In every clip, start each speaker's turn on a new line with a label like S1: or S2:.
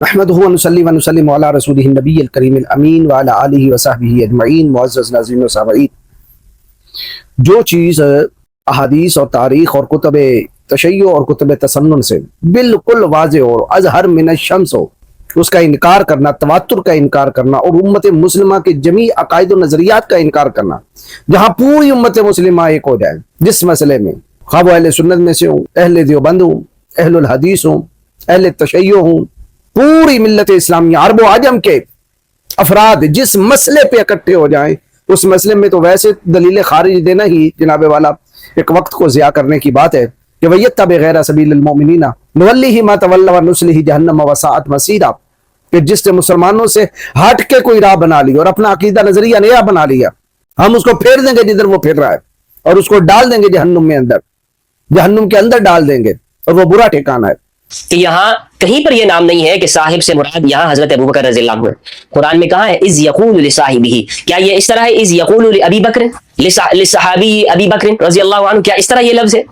S1: احمدہ و نصلی و نسلم علی رسولہ النبی الکریم الامین وعلی آلہ وصحبہ اجمعین۔ معزز ناظرین و سامعین، جو چیز احادیث اور تاریخ اور کتب تشیع اور کتب تسنن سے بالکل واضح اور ازہر من الشمس ہو، اس کا انکار کرنا، تواتر کا انکار کرنا اور امت مسلمہ کے جمیع عقائد و نظریات کا انکار کرنا، جہاں پوری امت مسلمہ ایک ہو جائے جس مسئلے میں، خواہ وہ اہل سنت میں سے ہوں، اہل دیوبند ہوں، اہل الحدیث ہوں، اہل تشیع ہوں، پوری ملت اسلامیہ عرب و عجم کے افراد جس مسئلے پہ اکٹھے ہو جائیں، اس مسئلے میں تو ویسے دلیل خارج دینا ہی جناب والا ایک وقت کو ضیاع کرنے کی بات ہے کہ وَيَتَّبِعْ غَيْرَ سَبِيلِ الْمُؤْمِنِينَ نُوَلِّهِ مَا تَوَلَّىٰ وَنُصْلِهِ جَهَنَّمَ وَسَاءَتْ مَصِيرًا، کہ جس نے مسلمانوں سے ہٹ کے کوئی راہ بنا لی اور اپنا عقیدہ نظریہ نیا بنا لیا، ہم اس کو پھیر دیں گے جدھر وہ پھر رہا ہے اور اس کو ڈال دیں گے جہنم میں، جہنم کے اندر ڈال دیں گے، اور وہ برا ٹھکانہ ہے۔
S2: کہ یہاں کہیں پر یہ نام نہیں ہے کہ صاحب سے مراد یہاں حضرت ابوبکر رضی اللہ عنہ ہے۔ قرآن میں کہا ہے اذ یقول لصاحبہ، کیا یہ اس طرح ہے اذ یقول لابی بکر لصحابی ابی بکر رضی اللہ عنہ، کیا اس طرح یہ لفظ ہے؟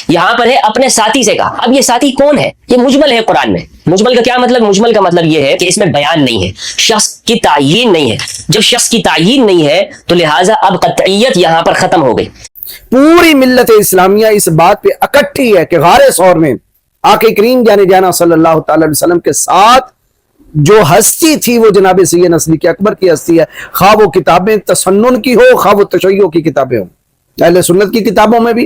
S2: یہاں پر ہے اپنے ساتھی سے کہا۔ اب یہ ساتھی کون ہے؟ یہ مجمل ہے قرآن میں۔ مجمل کا کیا مطلب؟ مجمل کا مطلب یہ ہے کہ اس میں بیان نہیں ہے، شخص کی تعیین نہیں ہے۔ جب شخص کی تعیین نہیں ہے تو لہٰذا اب قطعیت یہاں پر ختم ہو گئی۔
S1: پوری ملت اسلامیہ اس بات پہ اکٹھی ہے کہ غار ثور میں آقا کریم جانے جانا صلی اللہ تعالی علیہ وسلم کے ساتھ جو ہستی تھی وہ جناب سید صدیق اکبر کی ہستی ہے، خواہ وہ کتابیں تسنن کی ہو، خواہ وہ تشیع کی کتابیں ہوں، اہل سنت کی کتابوں میں بھی،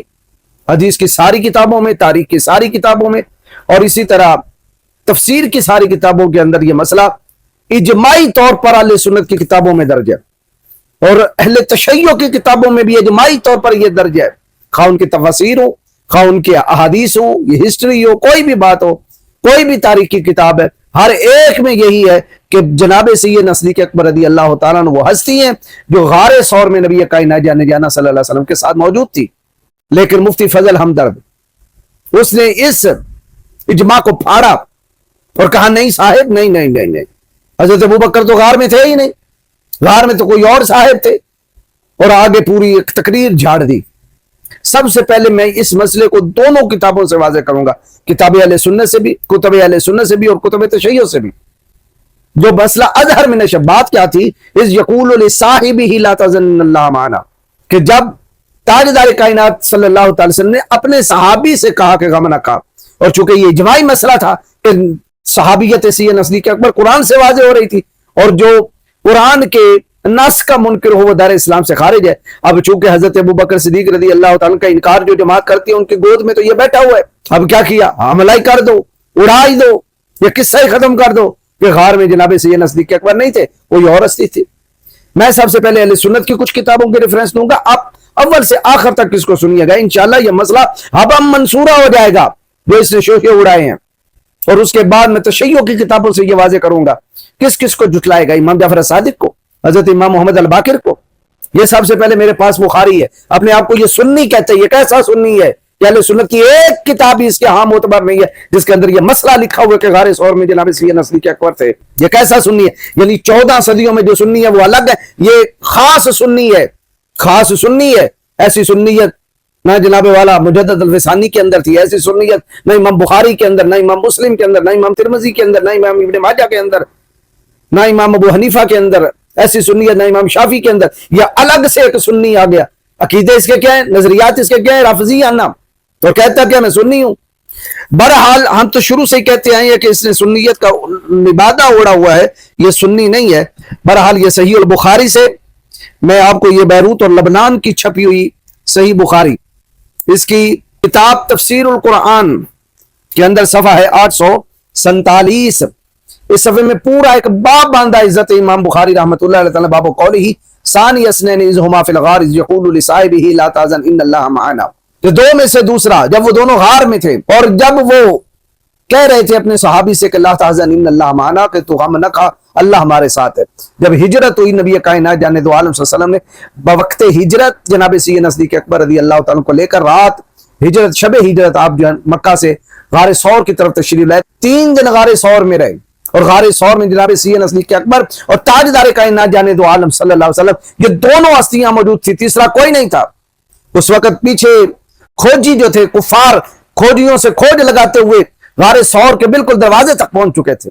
S1: حدیث کی ساری کتابوں میں، تاریخ کی ساری کتابوں میں، اور اسی طرح تفسیر کی ساری کتابوں کے اندر یہ مسئلہ اجماعی طور پر اہل سنت کی کتابوں میں درج ہے، اور اہل تشیع کی کتابوں میں بھی اجماعی طور پر یہ درج ہے، خواہ ان کی تفاسیر ہو، خواہ ان کے احادیث ہو، یہ ہسٹری ہو، کوئی بھی بات ہو، کوئی بھی تاریخ کی کتاب ہے، ہر ایک میں یہی ہے کہ جناب سید صدیق اکبر رضی اللہ تعالیٰ عنہ وہ ہستی ہیں جو غار ثور میں نبی کائنات جانے جانا صلی اللہ علیہ وسلم کے ساتھ موجود تھی۔ لیکن مفتی فضل ہمدرد اس نے اس اجماع کو پھاڑا اور کہا نہیں صاحب، نہیں نہیں نہیں نہیں، حضرت ابوبکر تو غار میں تھے ہی نہیں، غار میں تو کوئی اور صاحب تھے، اور آگے پوری ایک تقریر جھاڑ دی۔ سب سے پہلے میں اس مسئلے کو دونوں کتابوں سے واضح کروں گا، کتاب اہل سنت سے بھی، کتب اہل سنت سے بھی، اور کتب تشیع سے بھی۔ جو مسئلہ اظہر من الشمس، بات کیا تھی؟ اذ یقول لصاحبہ لا تظن اللہ معنا، کہ جب تاجدار کائنات صلی اللہ تعالی وسلم نے اپنے صحابی سے کہا کہ غم نہ کھا، اور چونکہ یہ اجماعی مسئلہ تھا کہ صحابیت سید صدیق اکبر قرآن سے واضح ہو رہی تھی، اور جو قرآن کے نص کا منکر ہو وہ دار اسلام سے خارج ہے۔ اب چونکہ حضرت ابوبکر صدیق رضی اللہ تعالیٰ کا انکار جو جماعت کرتی ہے، ان کی گود میں تو یہ بیٹھا ہوا ہے، اب کیا کیا؟ حملہ ہی کر دو، اڑائی دو، یہ قصہ ہی ختم کر دو کہ غار میں جناب سید صدیق اکبر نہیں تھے، کوئی اور ہستی تھی۔ میں سب سے پہلے اہل سنت کی کچھ کتابوں کے ریفرنس دوں گا، آپ اول سے آخر تک اس کو سنیے گا، انشاءاللہ یہ مسئلہ ہبم منصورہ ہو جائے گا جو اس نے شوشے اڑائے ہیں۔ اور اس کے بعد میں تشیع کی کتابوں سے یہ واضح کروں گا کس کس کو جھٹلائے گا، امام جعفر صادق کو، حضرت امام محمد الباقر کو۔ یہ سب سے پہلے میرے پاس بخاری ہے، اپنے آپ کو یہ سنی کہتے ہیں، یہ کیسا سنی ہے کہ اہل سنت کی ایک کتاب بھی اس کے ہاں معتبر نہیں ہے جس کے اندر یہ مسئلہ لکھا ہوا ہے کہ غار ثور میں جناب سید صدیق اکبر تھے۔ یہ کیسا سنی ہے؟ یعنی 14 صدیوں میں جو سنی ہے وہ الگ ہے، یہ خاص سنی ہے، خاص سنی ہے۔ ایسی سنیت نہ جناب والا مجدد الفسانی کے اندر تھی، ایسی سنیت نہ امام بخاری کے اندر، نہ امام مسلم کے اندر، نہ امام ترمذی کے اندر، نہ امام ابن ماجہ کے اندر، نہ امام ابو حنیفہ کے اندر ایسی سنیت، نہ امام شافعی کے اندر۔ یہ الگ سے ایک سنی آ گیا، عقیدے اس کے کیا ہیں، نظریات اس کے کیا ہیں، رافضی نام، تو کہتا کیا میں سنی ہوں۔ بہرحال ہم تو شروع سے ہی کہتے آئے ہیں کہ اس نے سنیت کا لبادہ اوڑا ہوا ہے، یہ سنی نہیں ہے۔ بہرحال یہ صحیح البخاری سے میں آپ کو یہ بیروت اور لبنان کی چھپی ہوئی صحیح بخاری، اس کی کتاب تفسیر القرآن کے اندر صفحہ ہے 847، اس صفحے میں پورا ایک باب باندھا عزت امام بخاری رحمۃ اللہ علیہ تعالی، باب قولہ ثانی اثنین اذ ہما فی الغار اذ یقول لصاحبہ لا تحزن ان اللہ معنا، کہ دو میں سے دوسرا، جب وہ دونوں غار میں تھے اور جب وہ کہہ رہے تھے اپنے صحابی سے کہ لا تحزن ان اللہ معنا، کہ تو غم نہ کھا، اللہ ہمارے ساتھ ہے۔ جب ہجرت ہوئی نبی کائنات جانے دو عالم صلی اللہ علیہ وسلم نے بوقت ہجرت جناب سید صدیق اکبر رضی اللہ تعالیٰ کو لے کر رات ہجرت، شب ہجرت، آپ جو مکہ سے غار ثور کی طرف تشریف لائے، 3 دن غار ثور میں رہے، اور غار ثور میں جناب سید صدیق اکبر اور تاجدار کائنات جانے دو عالم صلی اللہ علیہ وسلم، یہ دونوں ہستیاں موجود تھی، تیسرا کوئی نہیں تھا۔ اس وقت پیچھے کھوجی جو تھے، کفار کھوجیوں سے کھوج لگاتے ہوئے غار ثور کے بالکل دروازے تک پہنچ چکے تھے،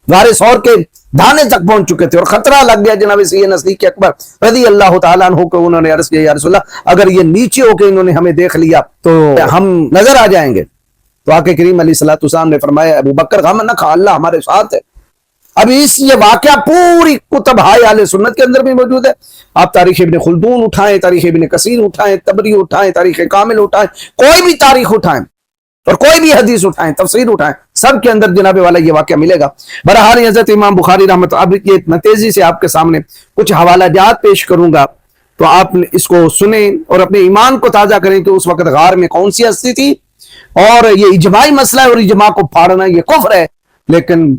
S1: غار سور کے دھانے تک پہنچ چکے تھے اور خطرہ لگ گیا جناب سید صدیق اکبر رضی اللہ تعالیٰ عنہ کو. انہوں نے عرض کیا یا رسول اللہ اگر یہ نیچے ہو کے انہوں نے ہمیں دیکھ لیا تو ہم نظر آ جائیں گے. تو آقا کریم علیہ الصلوۃ والسلام نے فرمایا ابو بکر غم نہ کھا، اللہ ہمارے ساتھ ہے. اب یہ واقعہ پوری کتب ہائے اہل سنت کے اندر بھی موجود ہے. آپ تاریخ ابن خلدون اٹھائیں، تاریخ ابن کثیر اٹھائیں، تبری اٹھائیں، تاریخ کامل اٹھائیں، کوئی بھی تاریخ اٹھائیں اور کوئی بھی حدیث اٹھائیں، تفسیر اٹھائیں، سب کے اندر جناب والا یہ واقعہ ملے گا. بہرحال حضرت امام بخاری رحمۃ اب یہ میں تیزی سے آپ کے سامنے کچھ حوالہ جات پیش کروں گا تو آپ اس کو سنیں اور اپنے ایمان کو تازہ کریں کہ اس وقت غار میں کون سی ہستی تھی. اور یہ اجماعی مسئلہ ہے اور اجماع کو پھاڑنا یہ کفر ہے، لیکن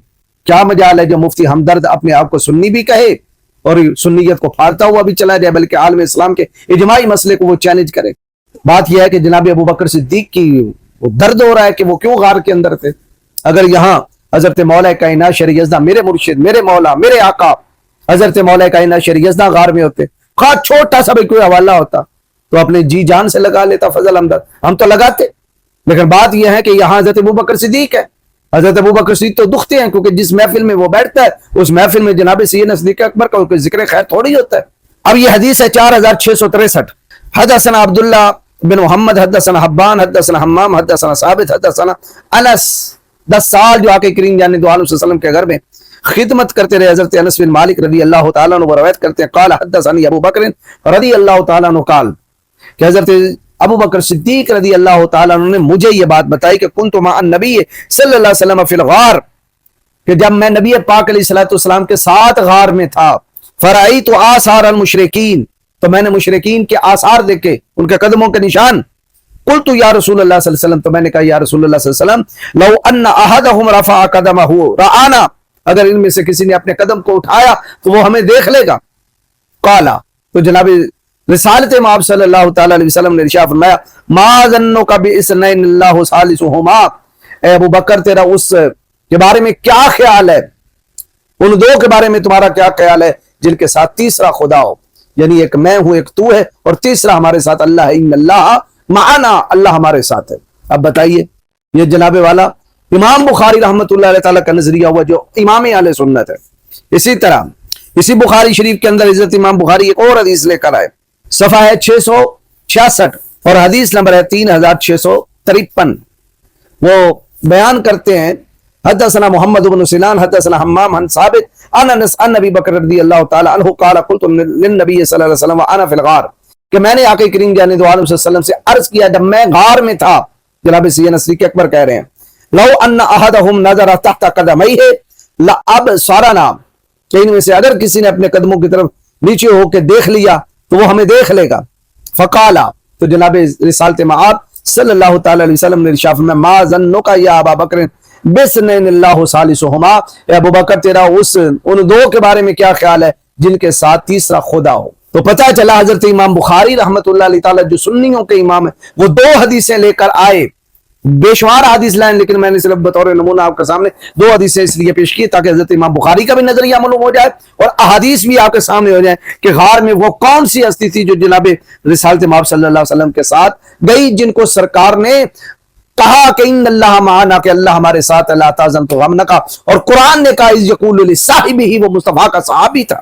S1: کیا مجال ہے جو مفتی ہمدرد اپنے آپ کو سنی بھی کہے اور سنیت کو پھاڑتا ہوا بھی چلا جائے، بلکہ عالم اسلام کے اجماعی مسئلے کو وہ چیلنج کرے. بات یہ ہے کہ جناب ابو بکر صدیق کی وہ درد ہو رہا ہے کہ وہ کیوں غار کے اندر تھے. اگر یہاں حضرت مولا کائنات شرع یزداں میرے مرشد، میرے مولا، میرے آقا حضرت مولا کائنات شرع یزداں غار میں ہوتے، خواہ چھوٹا سا بھی کوئی حوالہ ہوتا تو اپنے جی جان سے لگا لیتا فضل ہمدرد، ہم تو لگاتے. لیکن بات یہ ہے کہ یہاں حضرت ابو بکر صدیق ہے. حضرت ابو بکر صدیق تو دکھتے ہیں کیونکہ جس محفل میں وہ بیٹھتا ہے اس محفل میں جناب سیدنا صدیق اکبر کا کوئی ذکر خیر تھوڑی ہوتا ہے. اب یہ حدیث ہے 4663. حدثنا عبداللہ بن محمد حدثنا حبان حدثنا حمام حدثنا ثابت حدثنا انس. 10 سال جو آقا کریم جان دو عالم صلی اللہ علیہ وسلم کے گھر میں خدمت کرتے رہے حضرت انس بن مالک رضی اللہ تعالیٰ عنہ روایت کرتے ہیں قال حدثني ابو بکر رضی اللہ تعالیٰ عنہ قال کہ حضرت ابو بکر صدیق رضی اللہ تعالیٰ عنہ نے مجھے یہ بات بتائی کہ کنت مع النبی صلی اللہ علیہ وسلم فی الغار، کہ جب میں نبی پاک علیہ الصلوۃ والسلام کے ساتھ غار میں تھا، فرأیت آثار المشرکین، تو میں نے مشرکین کے آثار دیکھے، ان کے قدموں کے نشان. قلت یا رسول اللہ صلی اللہ علیہ وسلم، تو میں نے کہا یا رسول اللہ صلی اللہ علیہ وسلم لو ان احدهم رفع قدمه رآنا، اگر ان میں سے کسی نے اپنے قدم کو اٹھایا تو وہ ہمیں دیکھ لے گا. قالا، تو جناب رسالت مآب صلی اللہ تعالی علیہ وسلم نے ارشاد فرمایا ما ظنک باثنین اللہ ثالثہما، اے ابو بکر تیرا اس کے بارے میں کیا خیال ہے، ان دو کے بارے میں تمہارا کیا خیال ہے جن کے ساتھ تیسرا خدا ہو، یعنی ایک میں ہوں ایک تو ہے اور تیسرا ہمارے ساتھ اللہ ہے، ان اللہ معنا، اللہ ہمارے ساتھ ہے. اب بتائیے یہ جناب والا امام بخاری رحمۃ اللہ علیہ تعالیٰ کا نظریہ ہوا جو امام اہل سنت ہے. اسی طرح اسی بخاری شریف کے اندر حضرت امام بخاری ایک اور حدیث لے کر آئے، صفحہ ہے 666 اور حدیث نمبر ہے 3653. وہ بیان کرتے ہیں حدثنا محمد بن سنان حدثنا حمام عن ثابت عن انس عن ابی بکر رضی اللہ تعالی عنہ قال قلت للنبی صلی اللہ علیہ وسلم وانا فی الغار، کہ میں نے آقا کریم جان دو عالم صلی اللہ علیہ وسلم سے عرض کیا جب میں غار میں تھا. جناب سیدنا صدیق اکبر کہہ رہے ہیں لو ان احدهم نظر تحت قدمیہ لابصرنا، کہ ان میں سے اگر کسی نے اپنے قدموں کی طرف نیچے ہو کے دیکھ لیا تو وہ ہمیں دیکھ لے گا. فقالا، تو جناب رسالت مآب صلی اللہ تعالی علیہ وسلم نے ارشاد فرمایا ما ظنک یا ابا بکر باثنین اللہ ثالثہما، اے ابو بکر تیرا ان دو کے بارے میں کیا خیال ہے جن کے ساتھ تیسرا خدا ہو. تو پتہ چلا حضرت امام بخاری رحمۃ اللہ علیہ تعالی جو سنیوں کے امام ہیں وہ 2 حدیثیں لے کر آئے، بے شمار حدیث لائیں، لیکن میں نے صرف بطور نمونہ آپ کے سامنے 2 حدیثیں اس لیے پیش کی تاکہ حضرت امام بخاری کا بھی نظریہ معلوم ہو جائے اور احادیث بھی آپ کے سامنے ہو جائیں کہ غار میں وہ کون سی ہستی تھی جو جناب رسالت مآب صلی اللہ علیہ وسلم کے ساتھ گئی، جن کو سرکار نے کہا کہ ان اللہ معنا، کہ اللہ ہمارے ساتھ، لا تحزن تو غم نہ کا، اور قرآن نے کہا اذ یقول لصاحبہ، وہ مصطفیٰ کا صحابی تھا.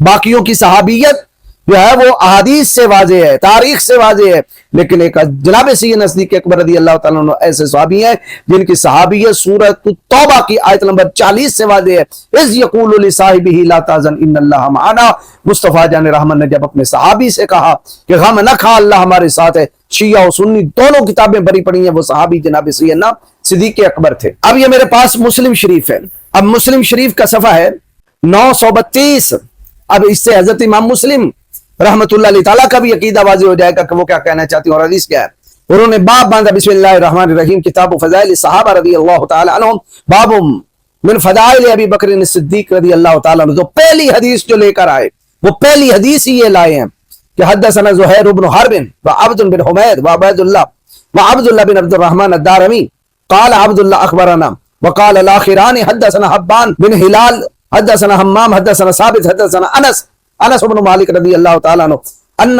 S1: باقیوں کی صحابیت جو ہے وہ احادیث سے واضح ہے، تاریخ سے واضح ہے، لیکن ایک جناب سیدنا صدیق اکبر رضی اللہ تعالیٰ عنہ ایسے صحابی ہیں جن کی صحابیت سورۃ توبہ کی آیت نمبر 40 سے واضح ہے اذ یقول لصاحبہ لا تحزن ان اللہ معنا. مصطفیٰ جان رحمت نے جب اپنے صحابی سے کہا کہ غم نہ کھا اللہ ہمارے ساتھ ہے، شیعہ و سنی دونوں کتابیں بری پڑی ہیں، وہ صحابی جناب سیدنا صدیق اکبر تھے. اب یہ میرے پاس مسلم شریف ہے، اب مسلم شریف کا صفحہ ہے 932. اب اس سے حضرت امام مسلم رحمت اللہ علیہ تعالیٰ کا بھی عقیدہ واضح ہو جائے گا کہ وہ کیا کہنا چاہتی ہیں اور حدیث کیا ہے. انہوں نے باب باندھا بسم اللہ الرحمن الرحیم کتاب فضائل صحابہ رضی اللہ تعالی عنہم باب من فضائل ابی بکر الصدیق رضی اللہ تعالی عنہ. تو پہلی حدیث جو لے کر آئے وہ پہلی حدیث ہی یہ لائے ہیں کہ حدثنا زہیر بن حرب وعبد بن حمید وعبید اللہ وعبد اللہ بن عبد الرحمن الدارمی قال عبد اللہ اخبرنا وقال الاخران حدثنا حبان بن ہلال حدثنا حمام حدثنا ثابت حدثنا انس بن مالک رضی اللہ تعالیٰ عنہ ان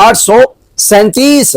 S1: 837,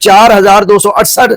S1: 4268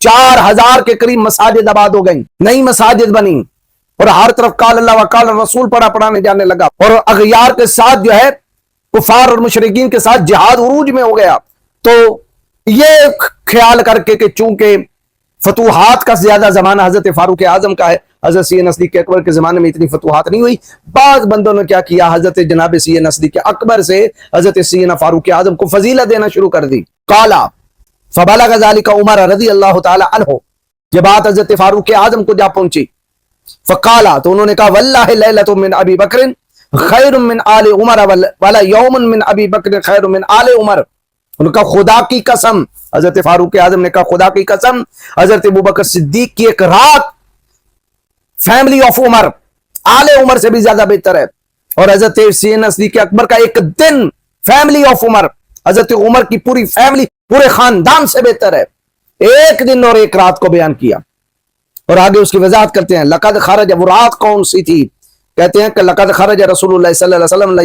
S1: 4000 کے قریب مساجد آباد ہو گئی، نئی مساجد بنی، اور ہر طرف قال اللہ وقال رسول پڑھانے جانے لگا، اور اغیار کے ساتھ جو ہے کفار اور مشرکین کے ساتھ جہاد عروج میں ہو گیا۔ تو یہ خیال کر کے کہ چونکہ فتوحات کا زیادہ زمانہ حضرت فاروق اعظم کا ہے، حضرت سیدنا صدیق اکبر کے زمانے میں اتنی فتوحات نہیں ہوئی، بعض بندوں نے کیا کیا، حضرت جناب سیدنا صدیق اکبر سے حضرت سیدنا فاروق اعظم کو فضیلت دینا شروع کر دی۔ قالا فبلغ ذلك عمر رضی اللہ تعالی عنہ، یہ بات حضرت فاروق اعظم کو جا پہنچی، فقالا تو انہوں نے کہا واللہ لیلۃ من ابی بکر خیر من آل عمر ولا یوم من ابی بکر خیر من آل عمر۔ انہوں نے کہا خدا کی قسم، حضرت فاروق اعظم نے کہا خدا کی قسم، حضرت ابوبکر صدیق کی ایک رات فیملی آف عمر، آل عمر سے بھی زیادہ بہتر ہے، اور حضرت سیدنا صدیق اکبر کا ایک دن فیملی آف عمر، حضرت عمر کی پوری فیملی پورے خاندان سے بہتر ہے۔ ایک دن اور ایک رات کو بیان کیا، اور آگے اس کی وضاحت کرتے ہیں۔ لقد خرج، وہ رات کون سی تھی؟ کہتے ہیں کہ لقد خرج رسول اللہ صلی اللہ علیہ وسلم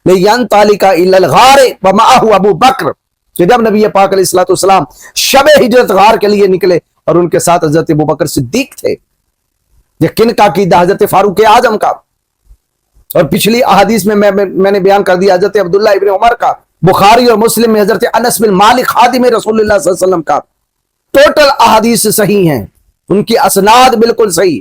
S1: لینطلق الی الغار ومعه ابو بکر، کہ جب نبی پاک علیہ الصلوۃ والسلام شب ہجرت غار کے لیے نکلے اور ان کے ساتھ حضرت ابوبکر صدیق تھے۔ یہ کن کا عقیدہ؟ حضرت فاروق اعظم کا، اور پچھلی احادیث میں میں نے بیان کر دیا حضرت عبداللہ ابن عمر کا، بخاری اور مسلم میں حضرت انس بن مالک خادم رسول اللہ صلی اللہ علیہ وسلم کا۔ ٹوٹل احادیث صحیح ہیں، ان کی اسناد بالکل صحیح۔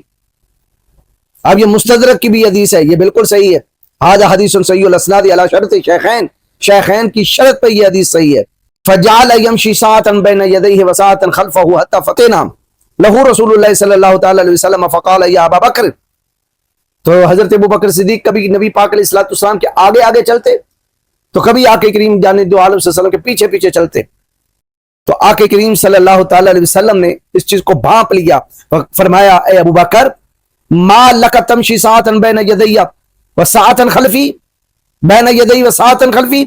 S1: اب یہ مستدرک کی بھی حدیث ہے، یہ بالکل صحیح ہے، ھذا حدیث صحیح الاسناد علی شرط شیخین، شیخین کی شرط پہ یہ حدیث صحیح ہے۔ فجعل یمشی ساعتا بین یدیہ وساعتا خلفہ حتی فتنا لہ رسول اللہ صلی اللہ تعالی علیہ وسلم فقال یا ابا بکر، تو حضرت ابوبکر صدیق کبھی نبی پاک علیہ الصلوۃ والسلام کے آگے آگے چلتے، تو کبھی آقا کریم جانے دو عالم صلی اللہ علیہ وسلم کے پیچھے پیچھے چلتے۔ تو آقا کریم صلی اللہ تعالی علیہ وسلم نے اس چیز کو بھانپ لیا، فرمایا اے ابو بکر ما لک تمشی ساعتا بین یدی وساعتا خلفی، بین یدی وساعتا خلفی،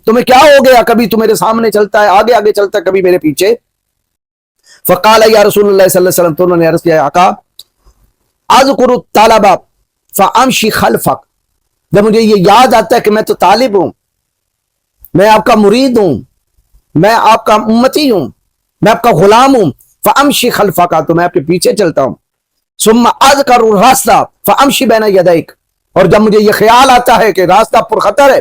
S1: تمہیں کیا ہو گیا؟ کبھی تو میرے سامنے چلتا ہے، آگے آگے چلتا ہے، کبھی میرے پیچھے۔ فقال یا رسول اللہ صلی اللہ علیہ وسلم، تو انہوں نے عرض کیا آقا اذکر الطلب فامشی خلفک، جب مجھے یہ یاد آتا ہے کہ میں تو طالب ہوں، میں آپ کا مرید ہوں، میں آپ کا امتی ہوں، میں آپ کا غلام ہوں، فامشی خلفک، تو میں آپ کے پیچھے چلتا ہوں۔ ثم اذکر الراستہ فامشی بین یدیک، اور جب مجھے یہ خیال آتا ہے کہ راستہ پر خطر ہے،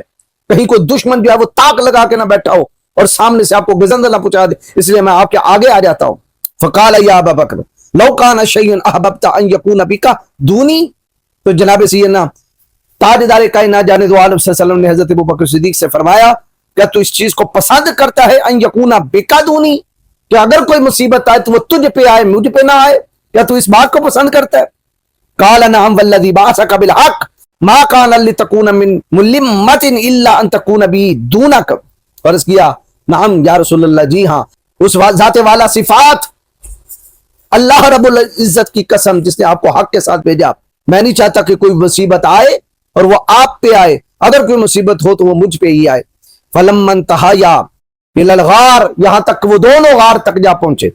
S1: کہیں کوئی دشمن جو ہے وہ تاک لگا کے نہ بیٹھا ہو اور سامنے سے آپ کو گزند نہ پہنچا دے، اس لیے میں آپ کے آگے آ جاتا ہوں۔ فقال یا ابا بکر لو کان شیء احببت ان یکون بک دونی، تو جناب سیدنا تاجدار کائنات جانے دو عالم صلی اللہ علیہ وسلم نے حضرت ابوبکر صدیق سے فرمایا کیا تو اس چیز کو پسند کرتا ہے ان یکون بک دونی، کہ اگر کوئی مصیبت آئے تو وہ تجھ پہ آئے، مجھ پہ نہ آئے، کیا تو اس بات کو پسند کرتا ہے؟ قال نعم والذی بعثک بالحق ما کان لتکون من ملمۃ الا ان تکون بی دونک، عرض کیا نعم یا رسول اللہ، جی ہاں، اس ذات والا صفات، اللہ رب العزت کی قسم جس نے آپ کو حق کے ساتھ بھیجا، میں نہیں چاہتا کہ کوئی مصیبت آئے اور وہ آپ پہ آئے، اگر کوئی مصیبت ہو تو وہ مجھ پہ ہی آئے۔ فلما انتہیا الی الغار، یہاں تک وہ دونوں غار تک جا پہنچے۔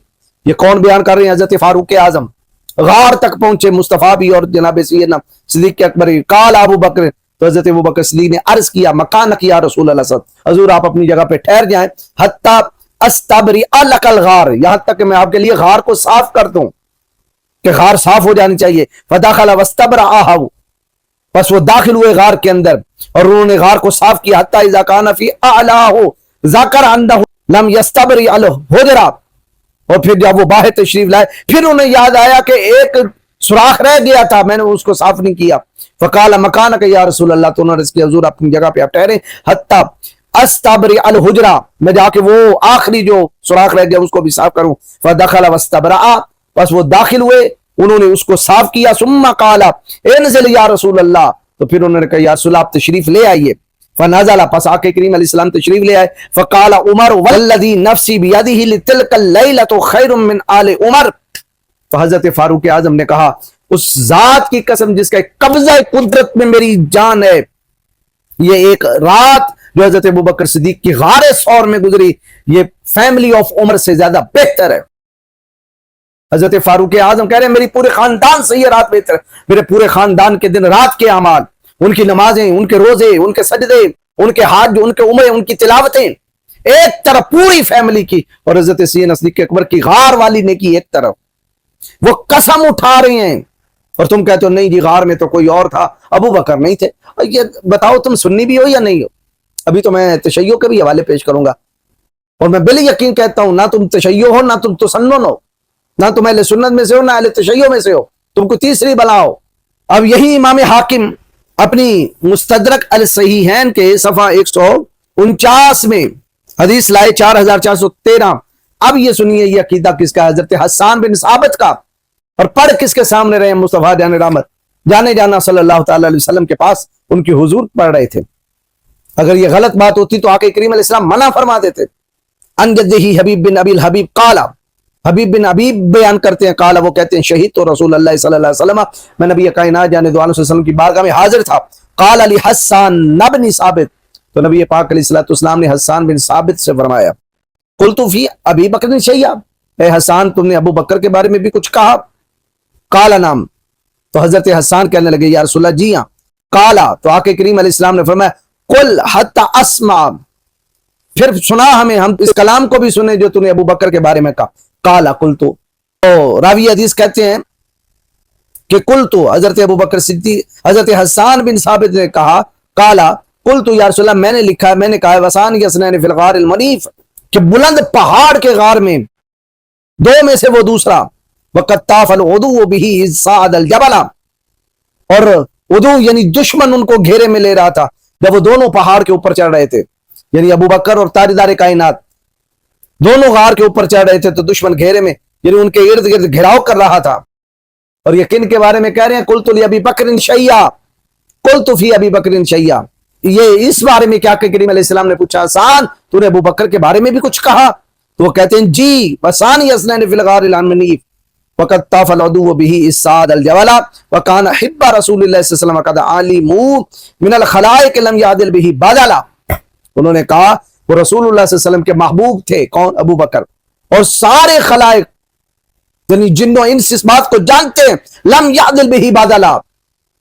S1: یہ کون بیان کر رہے ہیں؟ حضرت فاروق اعظم غار تک پہنچے، مصطفیٰ بھی اور جناب سیدنا صدیق اکبر۔ قال ابو بکر، تو حضرت ابو بکر صدیق نے عرض کیا مکانک یا رسول اللہ صلی اللہ علیہ وسلم، حضور آپ اپنی جگہ پہ ٹھہر جائیں، حتی استبری لک الغار، یہاں تک کہ میں آپ کے لیے غار کو صاف کر دوں، کہ غار صاف ہو جانی چاہیے۔ فدخل واستبرأہ، بس وہ داخل ہوئے غار کے اندر اور انہوں نے غار کو صاف کیا، حتی اذا کان فی اعلاہ ذکر عنہ لم یستبری الحجرہ، اور پھر جب وہ باہر تشریف لائے پھر انہیں یاد آیا کہ ایک سوراخ رہ گیا تھا، میں نے اس کو صاف نہیں کیا۔ فقال مکانک یا رسول اللہ، تو انہوں نے اس کی حضور اپنی جگہ پہ آپ ٹھہرے، حتی استبری الحجرہ، میں جا کے وہ آخری جو سوراخ رہ گیا اس کو بھی صاف کروں۔ فدخل واستبرأ، بس وہ داخل ہوئے، انہوں نے اس کو صاف کیا۔ ثم قال انزل یا رسول اللہ، تو پھر انہوں نے کہا یا رسول اللہ آپ تشریف لے آئیے۔ فنزل، پس آقا کریم علیہ السلام تشریف لے آئے۔ فقال عمر والذی نفسی بیدہ لتلک اللیلۃ خیر من آل عمر، تو حضرت فاروق اعظم نے کہا اس ذات کی قسم جس کا قبضہ قدرت میں میری جان ہے، یہ ایک رات جو حضرت ابوبکر صدیق کی غار ثور میں گزری، یہ فیملی آف عمر سے زیادہ بہتر ہے۔ حضرت فاروق اعظم کہہ رہے ہیں میری پورے خاندان سے یہ رات بہتر ہے، میرے پورے خاندان کے دن رات کے اعمال، ان کی نمازیں، ان کے روزے، ان کے سجدے، ان کے حج، ان کے عمرے، ان کی تلاوتیں، ایک طرف پوری فیملی کی اور حضرت سیدنا صدیق اکبر کی غار والی نے کی ایک طرف. وہ قسم اٹھا رہے ہیں اور تم کہتے ہو نہیں جی غار میں تو کوئی اور تھا, ابو بکر نہیں تھے. یہ بتاؤ تم سنی بھی ہو یا نہیں ہو؟ ابھی تو میں تشیع کے بھی حوالے پیش کروں گا اور میں بال یقین کہتا ہوں نہ تم تشیع ہو نہ تم تسنن ہو, نہ تم اہل سنت میں سے ہو نہ اہل تشیع میں سے ہو, تم کو تیسری بلا ہو. اب یہی امام حاکم اپنی مستدرک الصحیحین کے صفحہ 149 میں حدیث لائے 4413. اب یہ سنیے یہ عقیدہ کس کا؟ حضرت حسان بن ثابت کا. اور پڑھ کس کے سامنے رہے؟ مصطفیٰ جان رحمت جانے جانا صلی اللہ تعالی علیہ وسلم کے پاس ان کی حضور پڑھ رہے تھے. اگر یہ غلط بات ہوتی تو آقا کریم علیہ السلام منع فرما دیتے. ان جدہ حبیب بن ابی الحبیب قال, حبیب بن حبیب بیان کرتے ہیں, قال وہ کہتے ہیں شہید تو رسول اللہ صلی اللہ علیہ وسلم, میں نبی کائنات جانے دو علیہ وسلم کی بارگاہ میں حاضر تھا. قال علی حسان بن ثابت, تو نبی پاک علیہ الصلوۃ والسلام نے حسان بن ثابت سے فرمایا قلت فی ابی بکر شیئا, اے حسان تم نے ابو بکر کے بارے میں بھی کچھ کہا؟ قال نعم, تو حضرت حسان کہنے لگے یا رسول اللہ جی ہاں. قال, تو آقا کریم علیہ السلام نے فرمایا قل حتی اسمع, پھر سنا ہمیں, ہم اس کلام کو بھی سنے جو تو نے ابو بکر کے بارے میں کہا. قال قلت, تو راوی حدیث کہتے ہیں کہ قلت, حضرت ابو بکر صدیق حضرت حسان بن ثابت نے کہا قال قلت یا رسول اللہ, میں نے لکھا, میں نے کہا وسان یسنین فی الغار المنیف, کہ بلند پہاڑ کے غار میں دو میں سے وہ دوسرا, وقد طاف العدو به اذ صعد الجبل, اور عدو یعنی دشمن ان کو گھیرے میں لے رہا تھا جب وہ دونوں پہاڑ کے اوپر چڑھ رہے تھے, یعنی ابو بکر اور تاجدار کائنات دونوں غار کے اوپر چڑھ رہے تھے تو دشمن گھیرے میں یعنی ان کے ارد گرد گھیراؤ کر رہا تھا. اور یہ کن کے بارے میں کہہ رہے ہیں؟ قلت لابی بکر شیئا, قلت فی ابی بکر شیئا, یہ اس بارے میں کیا کہ کریم علیہ السلام نے پوچھا حسان تو نے ابو بکر کے بارے میں بھی کچھ کہا؟ تو وہ کہتے ہیں جی, وسان یسنین فی الغار المنیف وقد طاف العدو به اذ صعد الجبل وكان حب رسول اللہ صلی اللہ علیہ وسلم قد علموا من الخلائق لم يعدل به بدلا. انہوں نے کہا وہ رسول اللہ صلی اللہ علیہ وسلم کے محبوب تھے, کون؟ ابو بکر, اور سارے خلائق یعنی جن و انس اس بات کو جانتے ہیں لم يعدل به بدلا,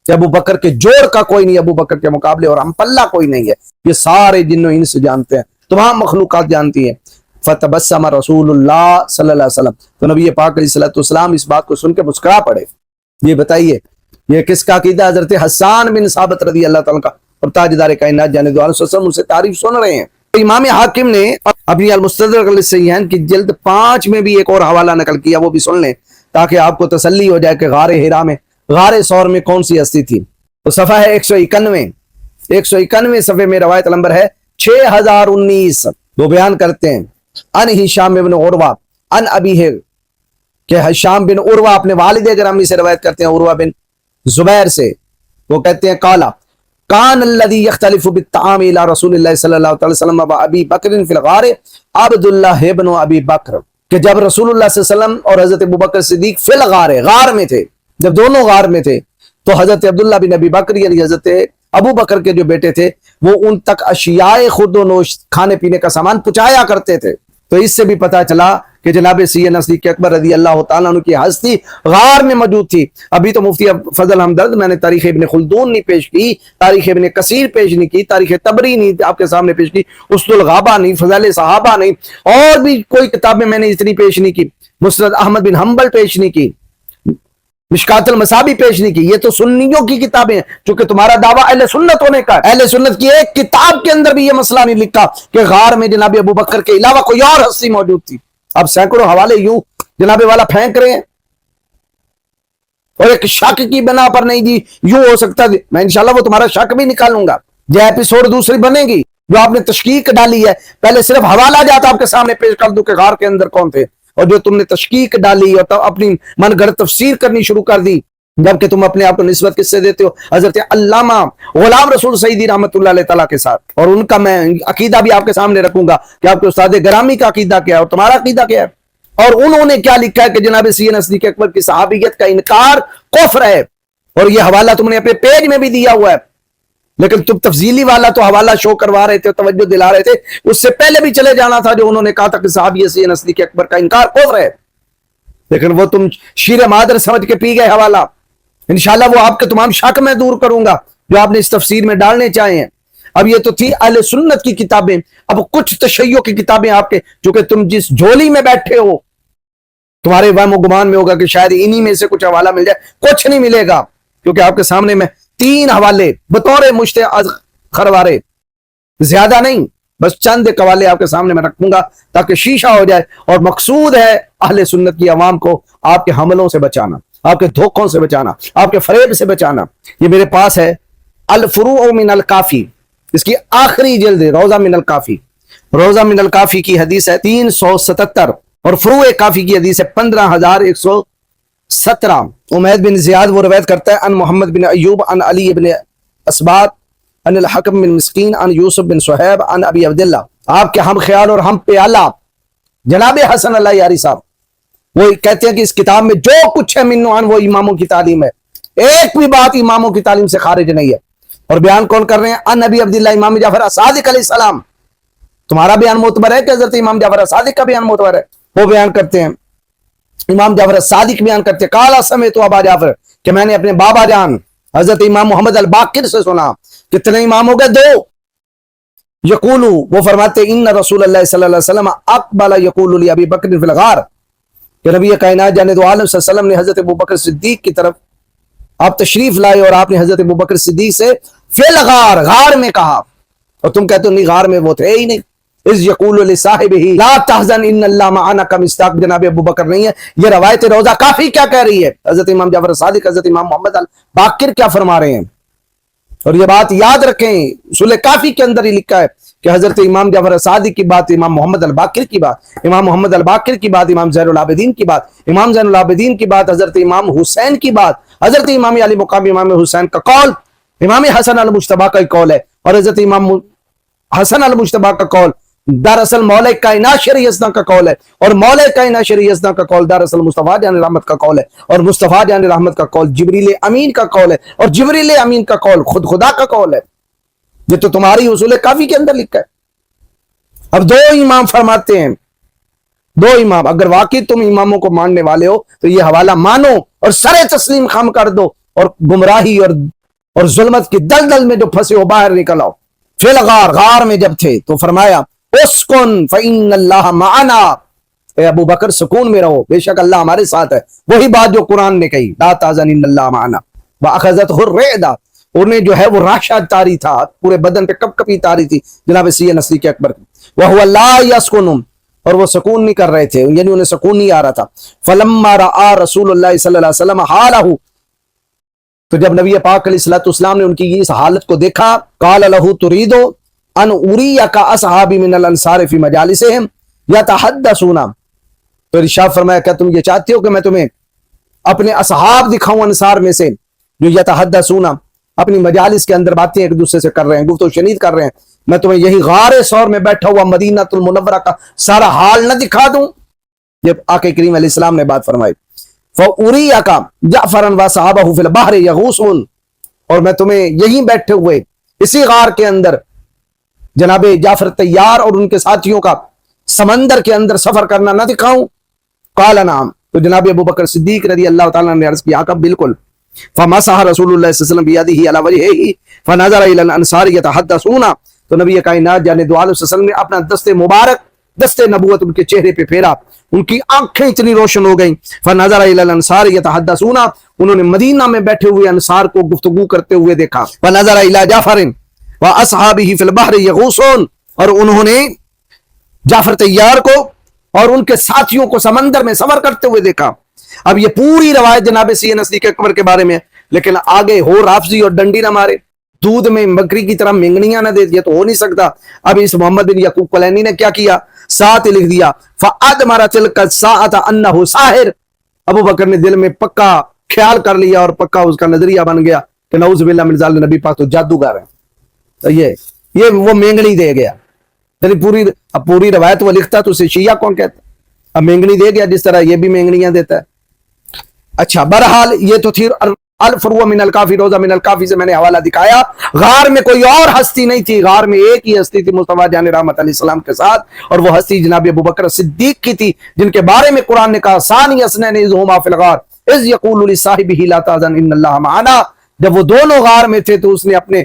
S1: کہ ابو بکر کے جوڑ کا کوئی نہیں ابو بکر کے مقابلے, اور ہم پلہ کوئی نہیں ہے. یہ سارے جن و انس جانتے ہیں, تمام مخلوقات جانتی ہیں. فتبسم رسول اللہ صلی اللہ علیہ وسلم, تو نبی پاک علیہ الصلوۃ والسلام اس بات کو سن کے مسکرا پڑے. یہ بتائیے یہ کس کا عقیدہ؟ حضرت حسان بن ثابت رضی اللہ تعالیٰ کا, اور تاجدار کائنات جانے دو علیہ وسلم ان سے تعریف سن رہے ہیں. امام حاکم نے اپنی المستدرک الصحیحین کی جلد 5 میں بھی ایک اور حوالہ نقل کیا, وہ بھی سن لیں تاکہ آپ کو تسلی ہو جائے کہ غار ہرا میں, غار ثور میں کون سی ہستی تھی. تو صفحہ ہے 191 صفحے میں روایت نمبر ہے 6019. وہ بیان کرتے ہیں ان ہشام بن عروہ ان ابیہ, کہ ہشام بن عروہ اپنے والد گرامی سے روایت کرتے ہیں عروہ بن زبیر سے. وہ کہتے ہیں قال کان الذی یختلف بالطعام الى رسول اللہ صلی اللہ علیہ وسلم و ابی بکر فی الغار عبداللہ ابن ابی بکر, کہ جب رسول اللہ صلی اللہ علیہ وسلم اور حضرت ابو بکر صدیق فی الغار, غار میں تھے, جب دونوں غار میں تھے تو حضرت عبداللہ بن ابی بکر یعنی حضرت ابو بکر کے جو بیٹے تھے وہ ان تک اشیاء خورد و نوش کھانے پینے کا سامان پہنچایا کرتے تھے. تو اس سے بھی پتہ چلا کہ جناب سیدنا صدیق اکبر رضی اللہ تعالیٰ عنہ کی ہستی غار میں موجود تھی. ابھی تو مفتی فضل ہمدرد میں نے تاریخ ابن خلدون نہیں پیش کی, تاریخ ابن کثیر پیش نہیں کی, تاریخ تبری نہیں آپ کے سامنے پیش کی, اسد الغابہ نہیں, فضائل صحابہ نہیں, اور بھی کوئی کتابیں میں نے اتنی پیش نہیں کی, مسند احمد بن حنبل پیش نہیں کی, مشکات المصابیح پیش نہیں کی. یہ تو سنیوں کی کتابیں ہیں, چونکہ تمہارا دعویٰ اہل سنت ہونے کا ہے. اہل سنت کی ایک کتاب کے اندر بھی یہ مسئلہ نہیں لکھا کہ غار میں جناب ابو بکر کے علاوہ کوئی اور ہستی موجود تھی. اب سینکڑوں حوالے یوں جناب والا پھینک رہے ہیں, اور ایک شک کی بنا پر نہیں جی یوں ہو سکتا. میں انشاءاللہ وہ تمہارا شک بھی نکالوں گا. یہ ایپیسوڈ دوسری بنے گی جو آپ نے تشکیک ڈالی ہے. پہلے صرف حوالہ جاتا آپ کے سامنے پیش کر دوں کہ غار کے اندر کون تھے, اور جو تم نے تشکیک ڈالی اور اپنی من گھڑت تفسیر کرنی شروع کر دی, جبکہ تم اپنے آپ کو نسبت کس سے دیتے ہو؟ حضرت علامہ غلام رسول سعیدی رحمۃ اللہ علیہ تعالیٰ کے ساتھ. اور ان کا میں عقیدہ بھی آپ کے سامنے رکھوں گا کہ آپ کے استاد گرامی کا عقیدہ کیا ہے اور تمہارا عقیدہ کیا ہے, اور انہوں نے کیا لکھا ہے کہ جناب سیدنا صدیق اکبر کی صحابیت کا انکار کفر ہے. اور یہ حوالہ تم نے اپنے پیج میں بھی دیا ہوا ہے, لیکن تم تفضیلی والا تو حوالہ شو کروا رہے تھے, توجہ دلا رہے تھے. اس سے پہلے بھی چلے جانا تھا جو انہوں نے کہا تھا کہ صحابی سیدنا صدیق اکبر کا انکار کفر ہے, لیکن وہ تم شیر مادر سمجھ کے پی گئے حوالہ. انشاءاللہ وہ آپ کے تمام شک میں دور کروں گا جو آپ نے اس تفسیر میں ڈالنے چاہے ہیں. اب یہ تو تھی اہل سنت کی کتابیں، اب کچھ تشیع کی کتابیں آپ کے، جو کہ تم جس جھولی میں بیٹھے ہو، تمہارے وہم و گمان میں ہوگا کہ شاید انہی میں سے کچھ حوالہ مل جائے، کچھ نہیں ملے گا، کیونکہ آپ کے سامنے میں 3 حوالے بطور مجتہد خروارے، زیادہ نہیں، بس چند ایک حوالے آپ کے سامنے میں رکھوں گا تاکہ شیشہ ہو جائے، اور مقصود ہے اہل سنت کی عوام کو آپ کے حملوں سے بچانا، آپ کے دھوکوں سے بچانا، آپ کے فریب سے بچانا۔ یہ میرے پاس ہے الفروع من الکافی، اس کی آخری جلد ہے، روضہ من الکافی۔ روضہ من الکافی کی حدیث ہے 377 اور فروع کافی کی حدیث ہے 15117۔ عمید بن زیاد وہ روایت کرتا ہے ان محمد بن ایوب ان علی بن اسبات ان الحکم بن مسکین ان یوسف بن صہیب ان ابی عبداللہ، آپ کے ہم خیال اور ہم پیالہ جناب حسن اللہ یاری صاحب، وہ کہتے ہیں کہ اس کتاب میں جو کچھ ہے من عن وہ اماموں کی تعلیم ہے، ایک بھی بات اماموں کی تعلیم سے خارج نہیں ہے۔ اور بیان کون کر رہے ہیں؟ ان ابی عبداللہ امام جعفر صادق علیہ السلام۔ تمہارا بیان معتبر ہے کہ حضرت امام جعفر صادق کا بیان معتبر ہے؟ وہ بیان کرتے ہیں، امام جعفر صادق بیان کرتے ہیں قال سمعت ابا جعفر، کہ میں نے اپنے بابا جان حضرت امام محمد الباقر سے سنا۔ کتنے امام ہو گئے؟ 2۔ یقولو، وہ فرماتے ان رسول اللہ صلی اللہ علیہ وسلم اقبل یقول لی ابی بکر فی الغار، کہ نبی کائنات جانے دو عالم صلی اللہ علیہ وسلم نے حضرت ابو بکر صدیق کی طرف آپ تشریف لائے اور آپ نے حضرت ابو بکر صدیق سے فی الغار، غار میں کہا، اور تم کہتے ہو نہیں غار میں وہ تھے ہی نہیں۔ اذ یقول لصاحبہ لا تحزن ان اللہ معنا کا مصداق جناب ابو بکر نہیں ہے۔ یہ روایت روضہ کافی کیا کہہ رہی ہے؟ حضرت امام جعفر صادق حضرت امام محمد الباقر کیا فرما رہے ہیں؟ اور یہ بات یاد رکھیں، اصول کافی کے اندر ہی لکھا ہے کہ حضرت امام جعفر صادق کی بات، امام محمد الباقر کی بات، امام محمد الباقر کی بات، امام زین العابدین کی بات، امام زین العابدین کی بات، حضرت امام حسین کی بات، حضرت امام علی مقام امام حسین کا قول، امام حسن المجتبی کا قول ہے، اور حضرت امام حسن المجتبی کا قول دراصل مولا کائنات شرعی اسنا کا قول ہے، اور مولا کائنات شرعی اسنا کا قول دراصل مصطفیٰ جان رحمت کا قول ہے، اور مصطفیٰ جان رحمت کا قول جبریل امین کا قول ہے، اور جبریل امین کا قول خود خدا کا قول ہے۔ یہ تو تمہاری اصول کافی کے اندر لکھا ہے۔ اب 2 امام فرماتے ہیں، 2 امام، اگر واقعی تم اماموں کو ماننے والے ہو تو یہ حوالہ مانو اور سر تسلیم خم کر دو، اور گمراہی اور ظلمت کی دلدل میں جو پھنسے ہو باہر نکل آؤ۔ فی الغار، غار میں جب تھے تو فرمایا اسکن فإن اللہ معنا، اے ابو بکر سکون میں رہو، بے شک اللہ ہمارے ساتھ ہے۔ وہی بات جو قرآن نے کہی لا تحزن ان اللہ معنا واخذتہ الرعدہ، انہیں جو ہے وہ راشا تاری تھا، پورے بدن پہ کپ کپی تاری تھی جناب سید نصدیق اکبر کی، وہو لا یسکن، اور وہ سکون نہیں کر رہے تھے، یعنی انہیں سکون نہیں آ رہا تھا۔ فلما رأى رسول اللہ صلی اللہ علیہ وسلم حالہ، تو جب نبی پاک علیہ الصلوۃ والسلام نے ان کی اس حالت کو دیکھا، قال لہ تريد ان اریک اصحابی من الانصار فی مجالسہم یتحدثون، تو ارشاد فرمایا کیا تم یہ چاہتے ہو کہ میں تمہیں اپنے اصحاب دکھاؤں انصار میں سے جو یتحدثون اپنی مجالس کے اندر باتیں ایک دوسرے سے کر رہے ہیں، گفت و شنید کر رہے ہیں، میں تمہیں یہی غار ثور میں بیٹھا ہوا مدینہ المنورہ کا سارا حال نہ دکھا دوں؟ یہ آقا کریم علیہ السلام نے بات فرمائی۔ فَأُرِيَكَ جَعْفَرًا وَصَحَابَهُ فِي الْبَحْرِ يَغُوصُونَ، اور میں تمہیں یہیں بیٹھے ہوئے اسی غار کے اندر جناب جعفر طیار اور ان کے ساتھیوں کا سمندر کے اندر سفر کرنا نہ دکھاؤں؟ قال نعم، تو جناب ابو بکر صدیق رضی اللہ تعالیٰ عنہ نے عرض کیا آقا بالکل۔ فمسح رسول اللہ صلی اللہ علیہ وسلم بیدہ علی وجہہ فنظر الی الانصار یتحدثون، تو نبی کائنات جانے دو عالم صلی اللہ علیہ وسلم نے اپنا دست مبارک، دست نبوت ان کے چہرے پہ پھیرا، ان کی آنکھیں اتنی روشن ہو گئیں۔ فنظر الی الانصار یتحدثون، انہوں نے مدینہ میں بیٹھے ہوئے انصار کو گفتگو کرتے ہوئے دیکھا۔ فنظر الی جعفر واصحابہ فی البحر یغوصون، اور انہوں نے جعفر طیار کو اور ان کے ساتھیوں کو سمندر میں سفر کرتے ہوئے دیکھا۔ اب یہ پوری روایت جناب سید نصدیق اکبر کے بارے میں، لیکن آگے ہو رافضی اور ڈنڈی نہ مارے، دودھ میں بکری کی طرح مینگنیاں نہ دے، یہ تو ہو نہیں سکتا۔ اب اس محمد بن یعقوب کلینی نے کیا کیا؟ ساتھ لکھ دیا فَأَدْمَرَ تِلْكَ السَّاعَةَ أَنَّهُ ساحر، ابو بکر نے دل میں پکا خیال کر لیا اور پکا اس کا نظریہ بن گیا کہ نعوذ باللہ من ذالک، نبی پاک تو جادوگر ہیں۔ تو یہ وہ مینگنی دے گیا، یعنی پوری روایت وہ لکھتا تو اسے شیعہ کون کہتا؟ اب مینگنی دے گیا، جس طرح یہ بھی مینگنیاں دیتا ہے۔ اچھا بہرحال یہ تو تھی الفروع من الکافی، روضہ من الکافی سے میں نے حوالہ دکھایا۔ غار میں کوئی اور ہستی نہیں تھی، غار میں ایک ہی ہستی تھی مصطفیٰ جان رحمت علیہ السلام کے ساتھ، اور وہ ہستی جناب ابو بکر صدیق کی تھی، جن کے بارے میں قرآن نے کہا ثانی اثنین اذ ھما فی الغار اذ یقول لصاحبہ لا تحزن ان اللہ معنا، جب وہ دونوں غار میں تھے تو اس نے اپنے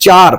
S1: 4,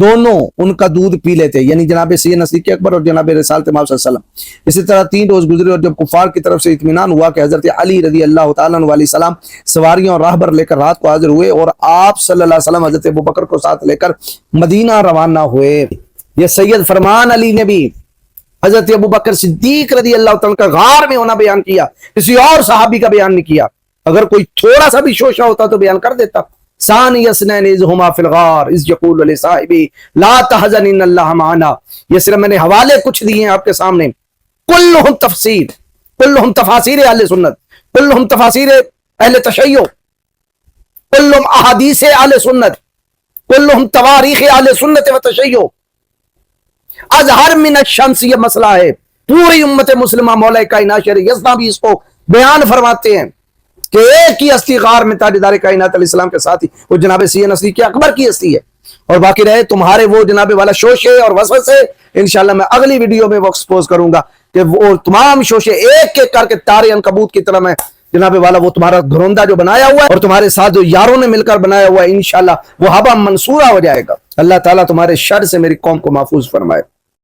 S1: دونوں ان کا دودھ پی لیتے، یعنی جناب سید صدیق اکبر اور جناب رسالت مآب صلی اللہ علیہ وسلم۔ اسی طرح 3 روز گزرے اور جب کفار کی طرف سے اطمینان ہوا کہ حضرت علی رضی اللہ تعالیٰ عنہ علیہ السلام سواریوں اور راہبر لے کر رات کو حاضر ہوئے اور آپ صلی اللہ علیہ وسلم حضرت ابوبکر کو ساتھ لے کر مدینہ روانہ ہوئے۔ یہ سید فرمان علی نے بھی حضرت ابوبکر صدیق رضی اللہ تعالیٰ کا غار میں ہونا بیان کیا، کسی اور صحابی کا بیان نہیں کیا۔ اگر کوئی تھوڑا سا بھی شوشہ ہوتا تو بیان کر دیتا۔ ثانی اثنین اذ ہما فی الغار اذ یقول لصاحبہ لا تحزن ان اللہ معنا۔ یہ صرف میں نے حوالے کچھ دیے ہیں آپ کے سامنے، کلہم تفسیر، کلہم تفاسیر اہل سنت، کلہم تفاسیر اہل تشیع، کلہم احادیث اہل سنت، کلہم تواریخ اہل سنت و تشیع۔ اظہر من الشمس یہ مسئلہ ہے، پوری امت مسلمہ مولا کائنات شیر یزداں بھی اس کو بیان فرماتے ہیں کہ ایک ہی ہستی غار میں تاجدار کائنات علیہ السلام کے ساتھ ہی، وہ جناب سید صدیق اکبر کی ہستی ہے۔ اور باقی رہے تمہارے وہ جناب والا شوشے اور وسوسے، انشاءاللہ میں اگلی ویڈیو میں وہ ایکسپوز کروں گا کہ وہ تمام شوشے ایک ایک کر کے تارے عنکبوت کی طرح میں جناب والا وہ تمہارا گھروندہ جو بنایا ہوا ہے اور تمہارے ساتھ جو یاروں نے مل کر بنایا ہوا ہے، انشاءاللہ وہ ہبا منصورہ ہو جائے گا۔ اللہ تعالیٰ تمہارے شر سے میری قوم کو محفوظ فرمائے۔